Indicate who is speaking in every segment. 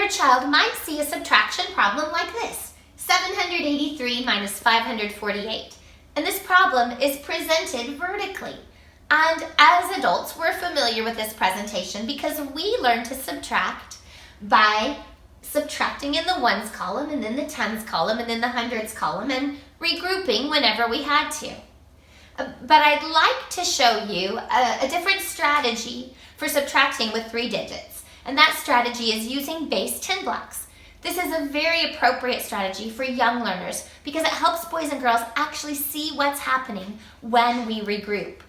Speaker 1: Your child might see a subtraction problem like this, 783 minus 548. And this problem is presented vertically. And as adults, we're familiar with this presentation because we learn to subtract by subtracting in the ones column and then the tens column and then the hundreds column and regrouping whenever we had to. But I'd like to show you a different strategy for subtracting with 3 digits. And that strategy is using base 10 blocks. This is a very appropriate strategy for young learners because it helps boys and girls actually see what's happening when we regroup.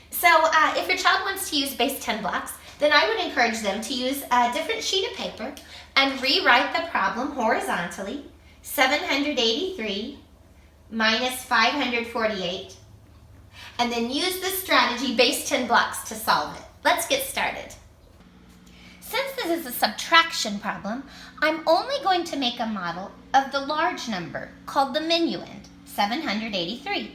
Speaker 1: So if your child wants to use base 10 blocks, then I would encourage them to use a different sheet of paper and rewrite the problem horizontally, 783 minus 548, and then use the strategy base 10 blocks to solve it. Let's get started. Since this is a subtraction problem, I'm only going to make a model of the large number called the minuend, 783.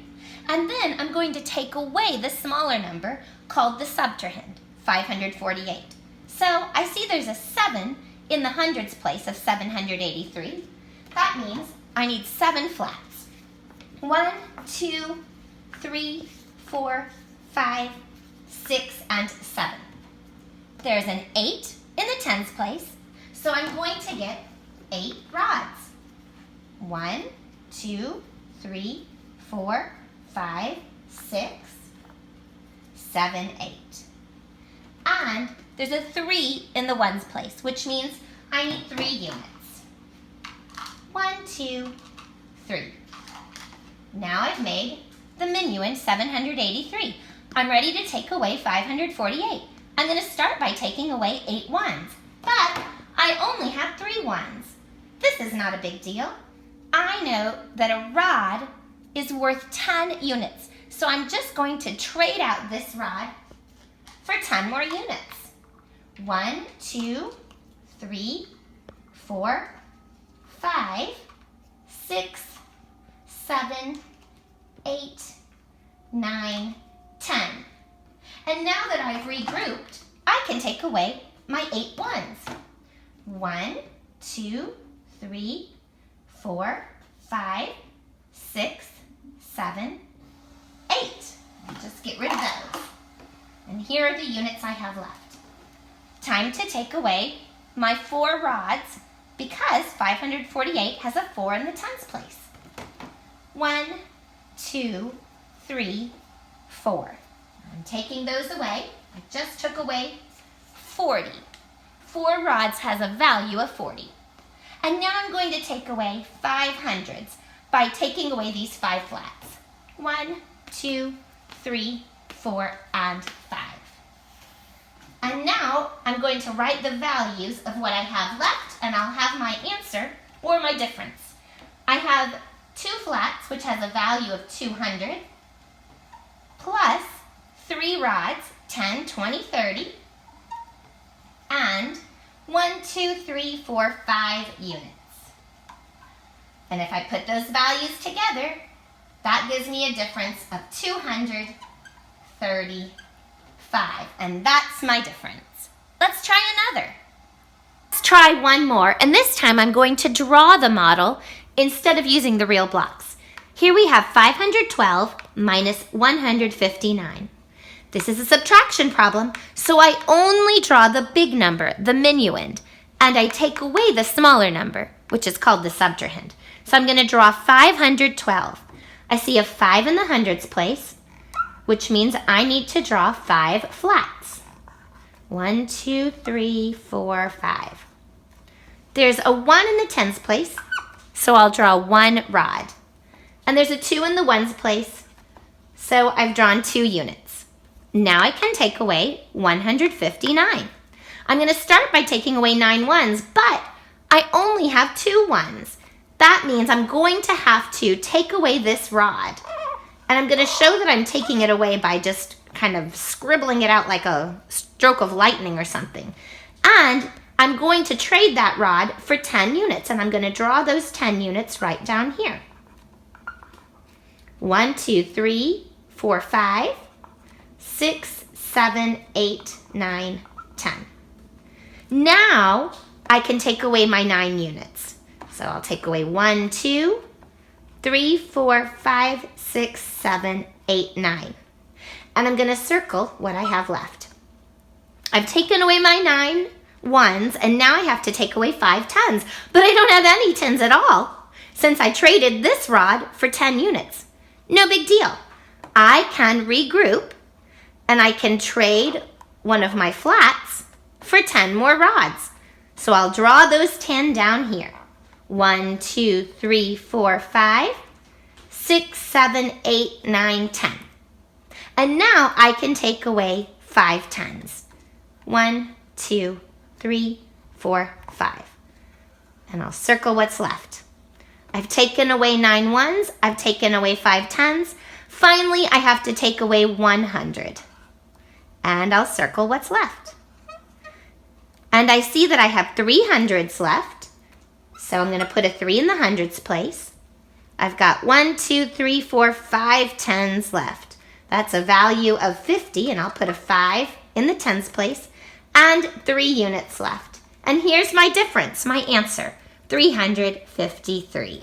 Speaker 1: And then I'm going to take away the smaller number called the subtrahend, 548. So I see there's a 7 in the hundreds place of 783. That means I need 7 flats. 1, 2, 3, 4, 5, 6, and 7. There's an 8 in the tens place, so I'm going to get 8 rods. 1, 2, 3, 4, 5, 6, 7, 8. And there's a 3 in the ones place, which means I need 3 units. 1, 2, 3. Now I've made the minuend 783. I'm ready to take away 548. I'm going to start by taking away 8 ones, but I only have 3 ones. This is not a big deal. I know that a rod is worth 10 units, so I'm just going to trade out this rod for 10 more units. 1, 2, 3, 4, 5, 6, 7, 8, 9, 10. And now that I've regrouped, I can take away my 8 ones. 1, 2, 3, 4, 5, 6, 7, 8. Just get rid of those. And here are the units I have left. Time to take away my 4 rods because 548 has a 4 in the tens place. 1, 2, 3, 4. I'm taking those away. I just took away 40. 4 rods has a value of 40. And now I'm going to take away 5 hundreds by taking away these 5 flats. 1, 2, 3, 4, and 5. And now I'm going to write the values of what I have left, and I'll have my answer or my difference. I have 2 flats, which has a value of 200, plus 3 rods, 10, 20, 30, and 1, 2, 3, 4, 5 units. And if I put those values together, that gives me a difference of 235, and that's my difference. Let's try another. Let's try one more, and this time I'm going to draw the model instead of using the real blocks. Here we have 512 minus 159. This is a subtraction problem, so I only draw the big number, the minuend, and I take away the smaller number, which is called the subtrahend. So I'm going to draw 512. I see a 5 in the hundreds place, which means I need to draw 5 flats. 1, 2, 3, 4, 5. There's a 1 in the tens place, so I'll draw 1 rod. And there's a 2 in the ones place, so I've drawn 2 units. Now I can take away 159. I'm going to start by taking away 9 ones, but I only have 2 ones. That means I'm going to have to take away this rod. And I'm going to show that I'm taking it away by just kind of scribbling it out like a stroke of lightning or something. And I'm going to trade that rod for 10 units, and I'm going to draw those 10 units right down here. 1, 2, 3, 4, 5, 6, 7, 8, 9, 10. Now I can take away my 9 units. So I'll take away 1, 2, 3, 4, 5, 6, 7, 8, 9. And I'm going to circle what I have left. I've taken away my 9 ones, and now I have to take away 5 tens. But I don't have any tens at all, since I traded this rod for 10 units. No big deal. I can regroup, and I can trade one of my flats for 10 more rods. So I'll draw those 10 down here. 1, 2, 3, 4, 5, 6, 7, 8, 9, 10. And now I can take away 5 tens. 1, 2, 3, 4, 5. And I'll circle what's left. I've taken away 9 ones. I've taken away 5 tens. Finally, I have to take away 100. And I'll circle what's left. And I see that I have 3 hundreds left. So I'm going to put a 3 in the hundreds place. I've got 1, 2, 3, 4, 5 tens left. That's a value of 50, and I'll put a 5 in the tens place, and 3 units left. And here's my difference, my answer, 353.